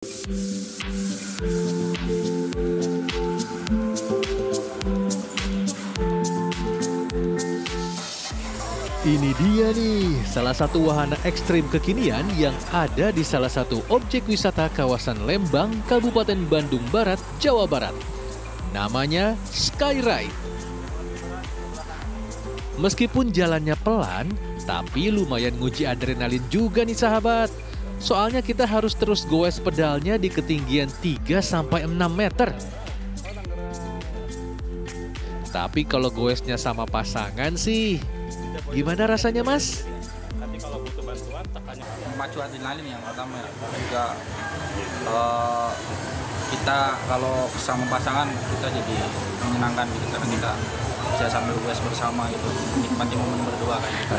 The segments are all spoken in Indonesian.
Ini dia nih, salah satu wahana ekstrim kekinian yang ada di salah satu objek wisata kawasan Lembang, Kabupaten Bandung Barat, Jawa Barat. Namanya Skyride. Meskipun jalannya pelan, tapi lumayan nguji adrenalin juga nih sahabat. Soalnya kita harus terus goes pedalnya di ketinggian 3-6 meter. Tapi kalau goesnya sama pasangan sih, gimana rasanya Mas? Nanti kalau butuh bantuan tekannya memacu adrenalin yang pertama ya. Juga kita kalau sama pasangan kita jadi menyenangkan gitu karena kita bisa sambil goes bersama gitu, nikmati momen berdua kayak gitu.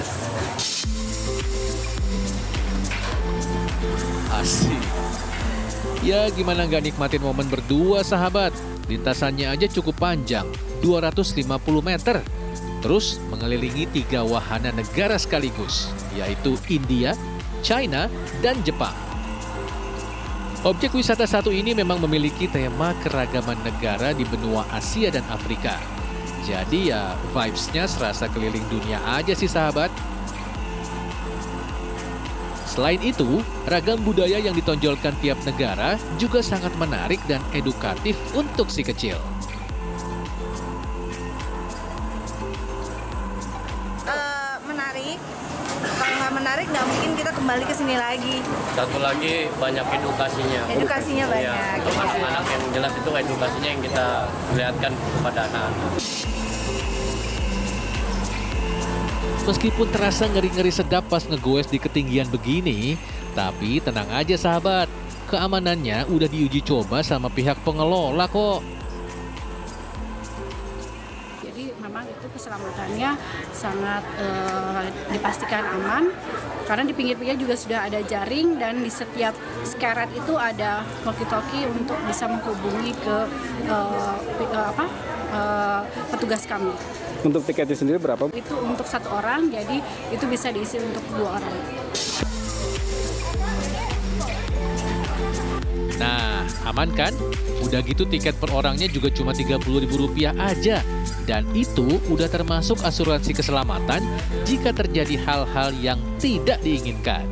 Asik. Ya gimana nggak nikmatin momen berdua sahabat? Lintasannya aja cukup panjang, 250 meter. Terus mengelilingi 3 wahana negara sekaligus, yaitu India, China, dan Jepang. Objek wisata satu ini memang memiliki tema keragaman negara di benua Asia dan Afrika. Jadi ya vibes-nya serasa keliling dunia aja sih sahabat. Selain itu, ragam budaya yang ditonjolkan tiap negara juga sangat menarik dan edukatif untuk si kecil. Menarik, kalau nggak menarik nggak mungkin kita kembali ke sini lagi. satu lagi banyak edukasinya. Edukasinya banyak. Iya, termasuk anak yang jelas itu edukasinya yang kita lihatkan kepada anak-anak. Meskipun terasa ngeri-ngeri sedap pas ngegoes di ketinggian begini, tapi tenang aja sahabat, keamanannya udah diuji coba sama pihak pengelola kok. Jadi memang itu keselamatannya sangat dipastikan aman, karena di pinggir-pinggir juga sudah ada jaring dan di setiap skeret itu ada walkie-talkie untuk bisa menghubungi ke petugas kami. Untuk tiketnya sendiri berapa? Itu untuk 1 orang, jadi itu bisa diisi untuk 2 orang. Nah, aman kan? Udah gitu tiket per orangnya juga cuma Rp30.000 aja. Dan itu udah termasuk asuransi keselamatan jika terjadi hal-hal yang tidak diinginkan.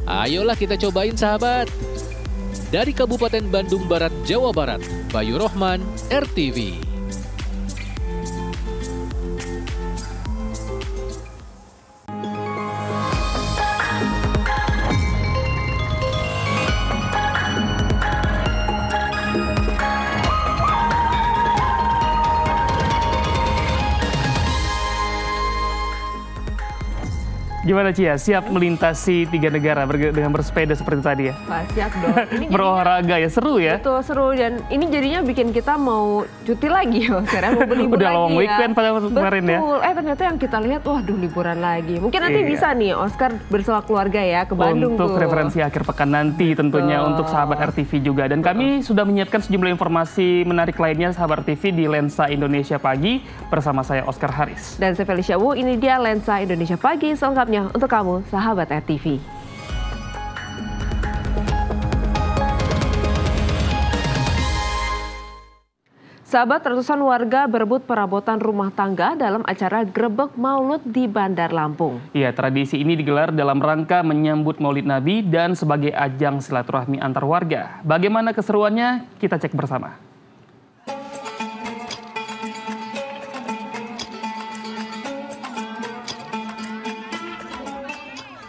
Ayolah kita cobain sahabat. Dari Kabupaten Bandung Barat, Jawa Barat, Bayu Rohman, RTV. Gimana Cia? Siap melintasi 3 negara dengan bersepeda seperti tadi ya? Wah, siap dong. Ini berolahraga ya, seru ya? betul seru, dan ini jadinya bikin kita mau cuti lagi ya, sekarang mau berlibur Udah lagi long ya. weekend pada kemarin ya? Betul, ternyata yang kita lihat, waduh liburan lagi. Mungkin nanti Iya. bisa nih Oscar bersama keluarga ya ke Bandung Untuk tuh. referensi akhir pekan nanti tentunya untuk sahabat RTV juga. Dan kami sudah menyiapkan sejumlah informasi menarik lainnya sahabat RTV di Lensa Indonesia Pagi bersama saya Oscar Haris. Dan saya Felicia Wu, ini dia Lensa Indonesia Pagi selengkapnya untuk kamu sahabat RTV. Sahabat, ratusan warga berebut perabotan rumah tangga dalam acara Grebek Maulud di Bandar Lampung. Iya, tradisi ini digelar dalam rangka menyambut Maulid Nabi dan sebagai ajang silaturahmi antar warga. Bagaimana keseruannya? Kita cek bersama.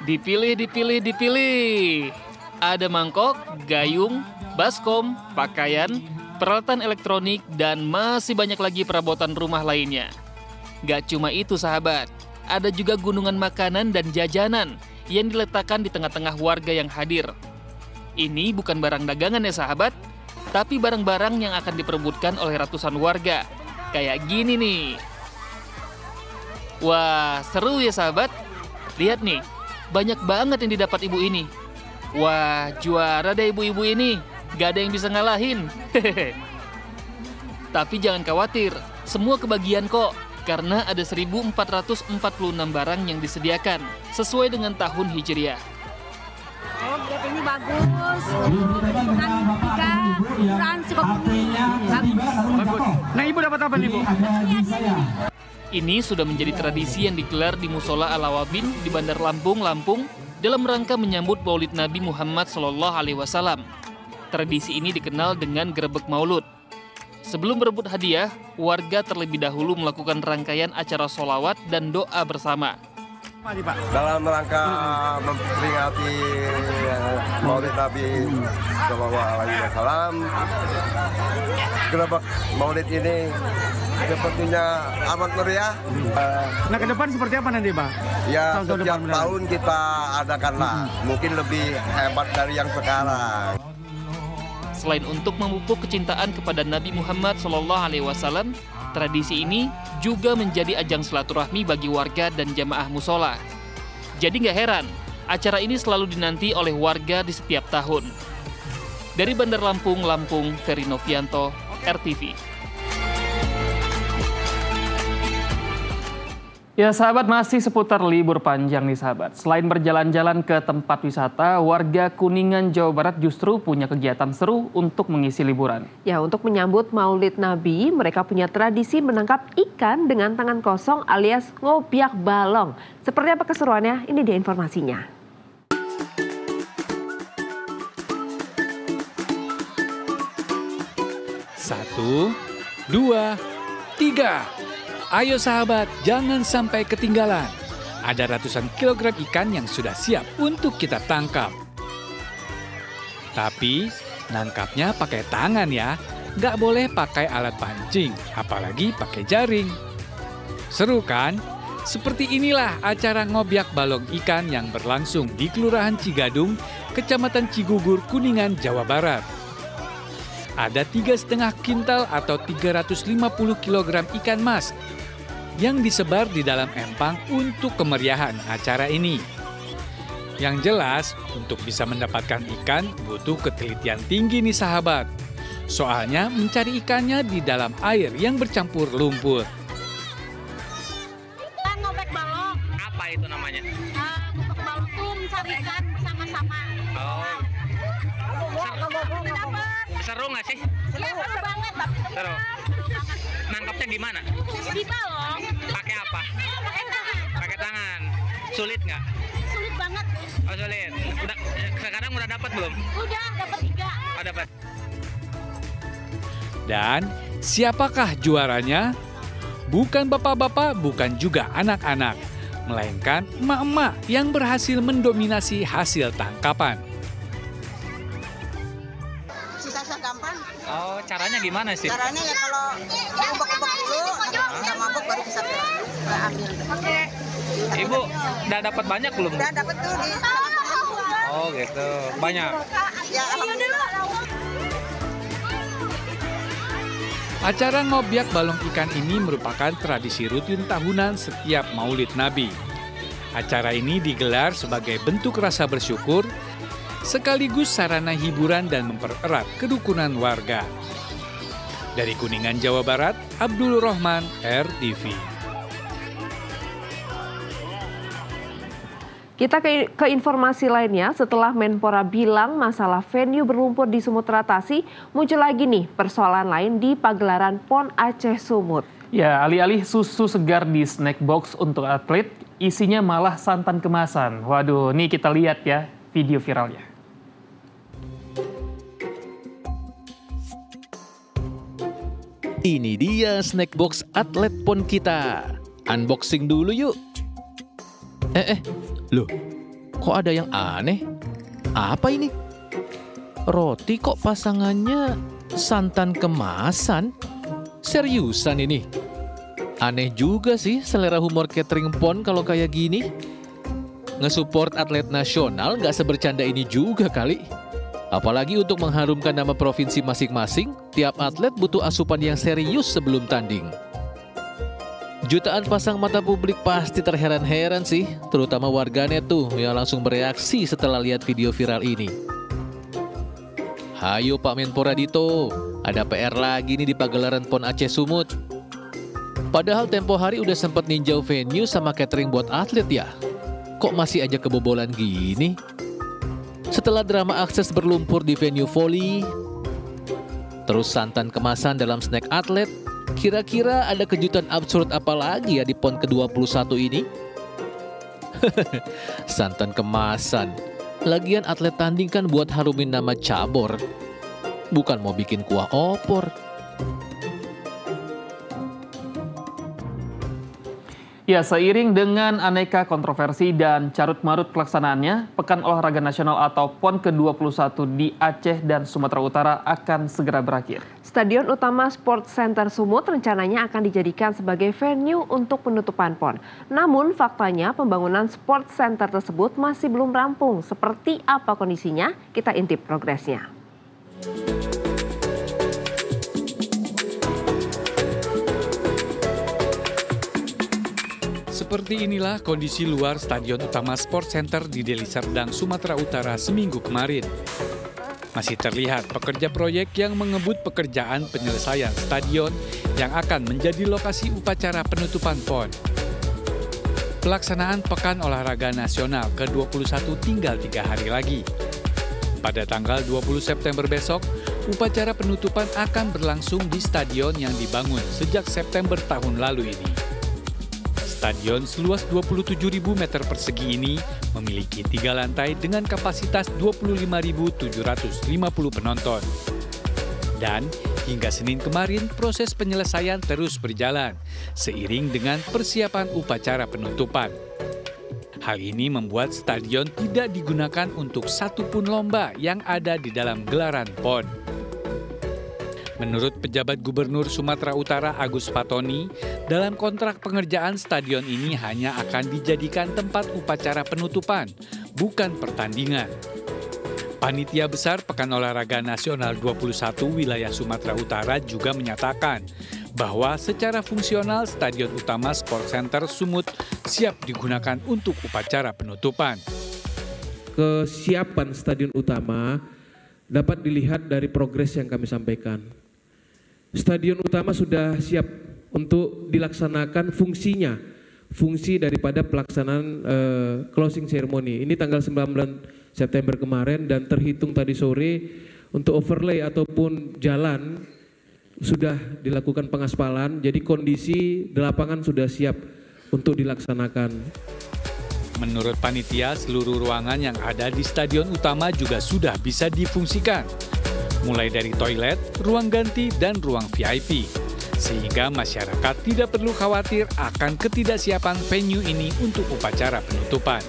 Dipilih. Ada mangkok, gayung, baskom, pakaian, peralatan elektronik, dan masih banyak lagi perabotan rumah lainnya. Gak cuma itu sahabat, ada juga gunungan makanan dan jajanan yang diletakkan di tengah-tengah warga yang hadir. Ini bukan barang dagangan ya sahabat, tapi barang-barang yang akan diperebutkan oleh ratusan warga. Kayak gini nih. Wah, seru ya sahabat. Lihat nih, banyak banget yang didapat ibu ini. Wah, juara deh ibu-ibu ini. Gak ada yang bisa ngalahin. Tapi jangan khawatir, semua kebagian kok. Karena ada 1.446 barang yang disediakan, sesuai dengan tahun Hijriah. Oh, berapa ini bagus, ukuran Sukabumi bagus. Nah, Ibu dapat apa nih, Bu? Ini sudah menjadi tradisi yang digelar di Musola Al-Awabin di Bandar Lampung, Lampung dalam rangka menyambut Maulid Nabi Muhammad SAW. Tradisi ini dikenal dengan Grebek Maulud. Sebelum berebut hadiah, warga terlebih dahulu melakukan rangkaian acara sholawat dan doa bersama. Dalam rangka memperingati Maulid Nabi SAW, Grebek Maulid ini sepertinya amat meriah. Nah, ke depan seperti apa nanti, Pak? Ya, setiap tahun kita adakanlah, mungkin lebih hebat dari yang sekarang. Selain untuk memupuk kecintaan kepada Nabi Muhammad SAW, tradisi ini juga menjadi ajang silaturahmi bagi warga dan jamaah musola. Jadi nggak heran, acara ini selalu dinanti oleh warga di setiap tahun. Dari Bandar Lampung, Lampung, Ferry Novianto, RTV. Ya sahabat, masih seputar libur panjang nih sahabat. Selain berjalan-jalan ke tempat wisata, warga Kuningan, Jawa Barat justru punya kegiatan seru untuk mengisi liburan. Ya, untuk menyambut Maulid Nabi, mereka punya tradisi menangkap ikan dengan tangan kosong alias ngobyak balong. Seperti apa keseruannya? Ini dia informasinya. Satu, dua, tiga. Ayo sahabat, jangan sampai ketinggalan. Ada ratusan kilogram ikan yang sudah siap untuk kita tangkap. Tapi, nangkapnya pakai tangan ya. Nggak boleh pakai alat pancing, apalagi pakai jaring. Seru kan? Seperti inilah acara ngobyak balong ikan yang berlangsung di Kelurahan Cigadung, Kecamatan Cigugur, Kuningan, Jawa Barat. Ada 3,5 kintal atau 350 kg ikan mas yang disebar di dalam empang untuk kemeriahan acara ini. Yang jelas, untuk bisa mendapatkan ikan butuh ketelitian tinggi nih sahabat. Soalnya mencari ikannya di dalam air yang bercampur lumpur. Ngobek balong. Apa itu namanya? Ngobek balong tuh mencari ikan sama-sama. Oh. Seru nggak sih? Seru banget. Seru. Nangkapnya gimana? Di balong. Pakai apa? Pakai tangan. Pakai tangan. Sulit nggak? Sulit banget. Oh sulit. Sekarang udah dapat belum? Udah dapat 3. Oh dapat. Dan siapakah juaranya? Bukan bapak-bapak, bukan juga anak-anak, melainkan emak-emak yang berhasil mendominasi hasil tangkapan. Sisa-sisa gampang. Oh caranya gimana sih? Caranya ya kalau diubek-ubek dulu, nggak mabuk baru bisa ambil. Ibu udah dapat banyak belum? Udah dapat tuh di. Oh gitu. Banyak. Ya alhamdulillah. Acara ngobyak balong ikan ini merupakan tradisi rutin tahunan setiap Maulid Nabi. Acara ini digelar sebagai bentuk rasa bersyukur, sekaligus sarana hiburan dan mempererat kerukunan warga. Dari Kuningan, Jawa Barat, Abdul Rohman, RTV. Kita ke informasi lainnya. Setelah Menpora bilang masalah venue berlumpur di Sumut teratasi, muncul lagi nih persoalan lain di pagelaran PON Aceh Sumut. Ya, alih-alih susu segar di snack box untuk atlet, isinya malah santan kemasan. Waduh, nih kita lihat ya video viralnya. Ini dia snack box atlet PON kita. Unboxing dulu yuk. Loh, kok ada yang aneh? Apa ini? Roti kok pasangannya santan kemasan? Seriusan ini? Aneh juga sih selera humor catering PON kalau kayak gini. Nge-support atlet nasional nggak sebercanda ini juga kali. Apalagi untuk mengharumkan nama provinsi masing-masing, tiap atlet butuh asupan yang serius sebelum tanding. Jutaan pasang mata publik pasti terheran-heran sih, terutama warganet tuh yang langsung bereaksi setelah lihat video viral ini. Hayo Pak Menpora Dito, ada PR lagi nih di pagelaran PON Aceh Sumut. Padahal tempo hari udah sempat ninjau venue sama catering buat atlet ya. Kok masih aja kebobolan gini? Setelah drama akses berlumpur di venue voli, terus santan kemasan dalam snack atlet, kira-kira ada kejutan absurd apa lagi ya di PON ke-21 ini? Santan kemasan. Lagian atlet tanding kan buat harumin nama cabur, bukan mau bikin kuah opor. Ya, seiring dengan aneka kontroversi dan carut-marut pelaksanaannya, Pekan Olahraga Nasional atau PON ke-21 di Aceh dan Sumatera Utara akan segera berakhir. Stadion Utama Sport Center Sumut rencananya akan dijadikan sebagai venue untuk penutupan PON. Namun faktanya pembangunan Sport Center tersebut masih belum rampung. Seperti apa kondisinya? Kita intip progresnya. Seperti inilah kondisi luar Stadion Utama Sport Center di Deli Serdang, Sumatera Utara seminggu kemarin. Masih terlihat pekerja proyek yang mengebut pekerjaan penyelesaian stadion yang akan menjadi lokasi upacara penutupan PON. Pelaksanaan Pekan Olahraga Nasional ke-21 tinggal 3 hari lagi. Pada tanggal 20 September besok, upacara penutupan akan berlangsung di stadion yang dibangun sejak September tahun lalu ini. Stadion seluas 27.000 meter persegi ini memiliki 3 lantai dengan kapasitas 25.750 penonton. Dan hingga Senin kemarin proses penyelesaian terus berjalan seiring dengan persiapan upacara penutupan. Hal ini membuat stadion tidak digunakan untuk satupun lomba yang ada di dalam gelaran PON. Menurut pejabat Gubernur Sumatera Utara Agus Fatoni, dalam kontrak pengerjaan stadion ini hanya akan dijadikan tempat upacara penutupan, bukan pertandingan. Panitia Besar Pekan Olahraga Nasional 21 wilayah Sumatera Utara juga menyatakan bahwa secara fungsional Stadion Utama Sport Center Sumut siap digunakan untuk upacara penutupan. Kesiapan Stadion Utama dapat dilihat dari progres yang kami sampaikan. Stadion Utama sudah siap untuk dilaksanakan fungsinya, fungsi daripada pelaksanaan closing ceremony. Ini tanggal 19 September kemarin dan terhitung tadi sore untuk overlay ataupun jalan sudah dilakukan pengaspalan. Jadi kondisi di lapangan sudah siap untuk dilaksanakan. Menurut panitia, seluruh ruangan yang ada di Stadion Utama juga sudah bisa difungsikan. Mulai dari toilet, ruang ganti, dan ruang VIP. Sehingga masyarakat tidak perlu khawatir akan ketidaksiapan venue ini untuk upacara penutupan.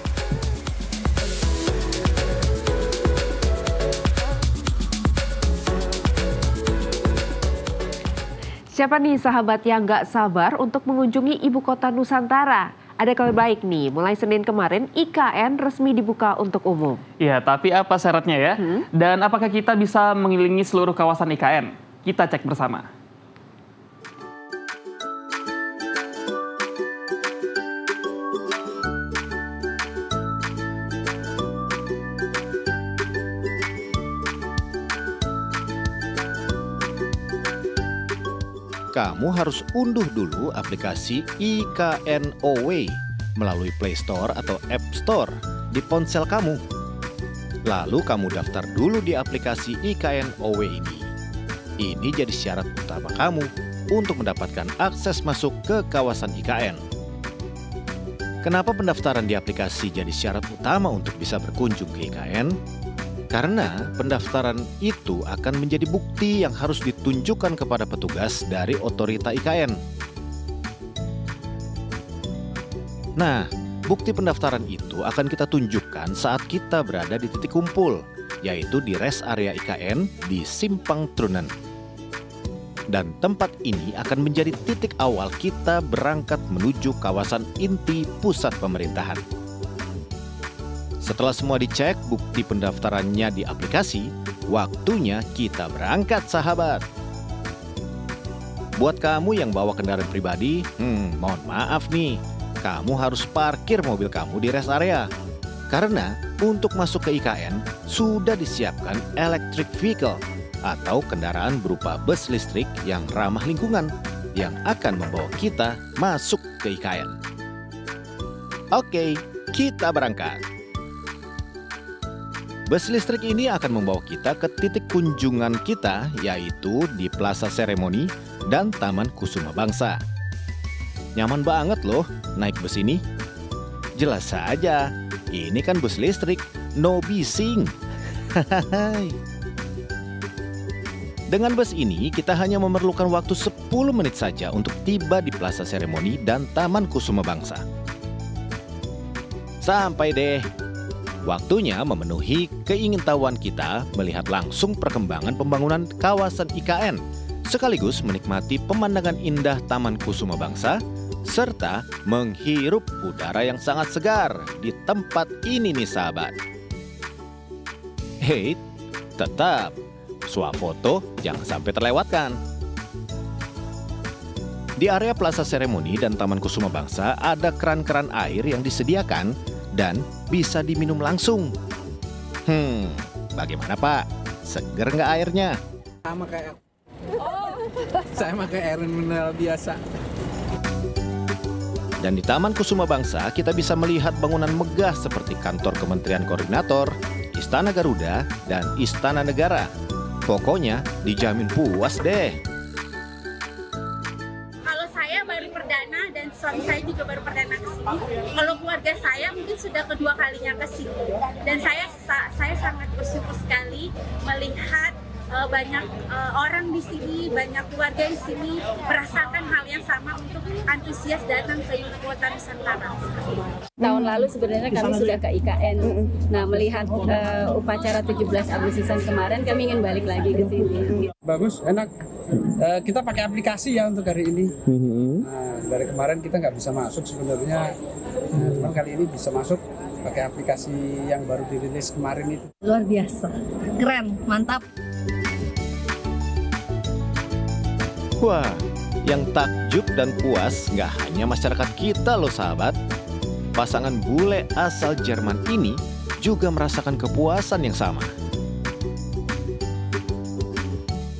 Siapa nih sahabat yang nggak sabar untuk mengunjungi ibu kota Nusantara? Ada kabar baik nih, mulai Senin kemarin IKN resmi dibuka untuk umum. Ya, tapi apa syaratnya ya? Dan apakah kita bisa mengelilingi seluruh kawasan IKN? Kita cek bersama. Kamu harus unduh dulu aplikasi IKN Away melalui Play Store atau App Store di ponsel kamu. Lalu kamu daftar dulu di aplikasi IKN Away ini. Ini jadi syarat utama kamu untuk mendapatkan akses masuk ke kawasan IKN. Kenapa pendaftaran di aplikasi jadi syarat utama untuk bisa berkunjung ke IKN? Karena pendaftaran itu akan menjadi bukti yang harus ditunjukkan kepada petugas dari otorita IKN. Nah, bukti pendaftaran itu akan kita tunjukkan saat kita berada di titik kumpul, yaitu di rest area IKN di Simpang Trunen. Dan tempat ini akan menjadi titik awal kita berangkat menuju kawasan inti pusat pemerintahan. Setelah semua dicek bukti pendaftarannya di aplikasi, waktunya kita berangkat sahabat. Buat kamu yang bawa kendaraan pribadi, mohon maaf nih, kamu harus parkir mobil kamu di rest area. Karena untuk masuk ke IKN sudah disiapkan electric vehicle atau kendaraan berupa bus listrik yang ramah lingkungan yang akan membawa kita masuk ke IKN. Oke, kita berangkat. Bus listrik ini akan membawa kita ke titik kunjungan kita, yaitu di Plaza Seremoni dan Taman Kusuma Bangsa. Nyaman banget loh naik bus ini. Jelas saja, ini kan bus listrik, no bising. Dengan bus ini, kita hanya memerlukan waktu 10 menit saja untuk tiba di Plaza Seremoni dan Taman Kusuma Bangsa. Sampai deh. Waktunya memenuhi keingintahuan kita melihat langsung perkembangan pembangunan kawasan IKN, sekaligus menikmati pemandangan indah Taman Kusuma Bangsa, serta menghirup udara yang sangat segar di tempat ini nih sahabat. Hei, tetap, swafoto jangan sampai terlewatkan. Di area Plaza Seremoni dan Taman Kusuma Bangsa ada keran-keran air yang disediakan dan bisa diminum langsung. Bagaimana Pak? Seger nggak airnya? Sama kayak saya pakai air mineral biasa. Dan di Taman Kusuma Bangsa kita bisa melihat bangunan megah seperti kantor Kementerian Koordinator, Istana Garuda, dan Istana Negara. Pokoknya dijamin puas deh. Baru perdana dan suami saya juga baru perdana ke sini. Kalau keluarga saya mungkin sudah kedua kalinya ke sini. Dan saya sangat bersyukur sekali melihat banyak orang di sini, banyak keluarga di sini merasakan hal yang sama untuk antusias datang ke Ibu Kota Nusantara. Tahun lalu sebenarnya kami sudah ke IKN. Nah, melihat upacara 17 Agustusan kemarin, kami ingin balik lagi ke sini. Bagus, enak. Kita pakai aplikasi ya untuk hari ini. Nah, dari kemarin kita nggak bisa masuk sebenarnya, cuman kali ini bisa masuk pakai aplikasi yang baru dirilis kemarin itu. Luar biasa, keren, mantap. Wah, yang takjub dan puas nggak hanya masyarakat kita loh sahabat. Pasangan bule asal Jerman ini juga merasakan kepuasan yang sama.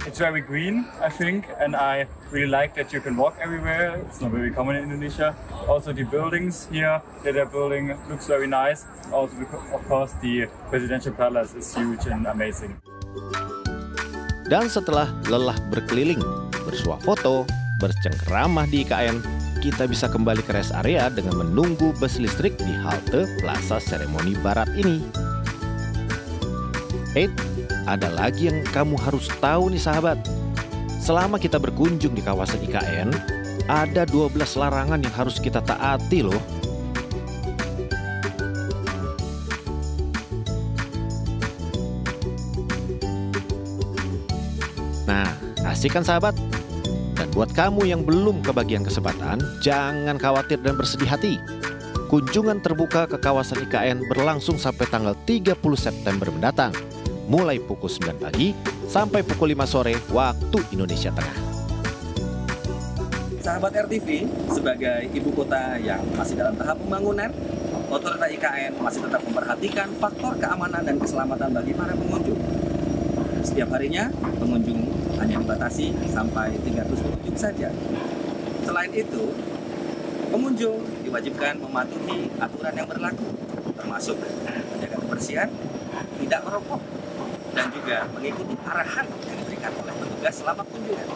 It's very green, I think, and I really like that you can walk everywhere. It's not very common in Indonesia. Also, the buildings here that they're building looks very nice. Also, of course, the presidential palace is huge and amazing. Dan setelah lelah berkeliling, bersuah foto, bercengkeramah di IKN, kita bisa kembali ke rest area dengan menunggu bus listrik di halte Plaza Seremoni Barat ini. Ada lagi yang kamu harus tahu nih sahabat. Selama kita berkunjung di kawasan IKN, ada 12 larangan yang harus kita taati loh. Nah, asik kan sahabat? Dan buat kamu yang belum kebagian kesempatan, jangan khawatir dan bersedih hati. Kunjungan terbuka ke kawasan IKN berlangsung sampai tanggal 30 September mendatang, mulai pukul 9 pagi sampai pukul 5 sore waktu Indonesia Tengah. Sahabat RTV, sebagai ibu kota yang masih dalam tahap pembangunan, Otorita IKN masih tetap memperhatikan faktor keamanan dan keselamatan bagi para pengunjung. Setiap harinya, pengunjung hanya dibatasi sampai 300 pengunjung saja. Selain itu, pengunjung diwajibkan mematuhi aturan yang berlaku, termasuk menjaga kebersihan, tidak merokok, dan juga mengikuti arahan yang diberikan oleh petugas selama kunjungan.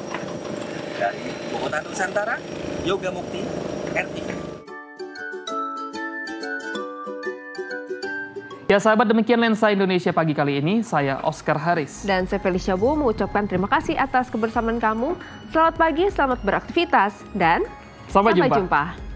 Dari Ibu Kota Nusantara, Yoga Mukti, RTV. Ya sahabat, demikian Lensa Indonesia pagi kali ini. Saya Oscar Haris. Dan saya Felicia Bu mengucapkan terima kasih atas kebersamaan kamu. Selamat pagi, selamat beraktivitas, dan sampai jumpa.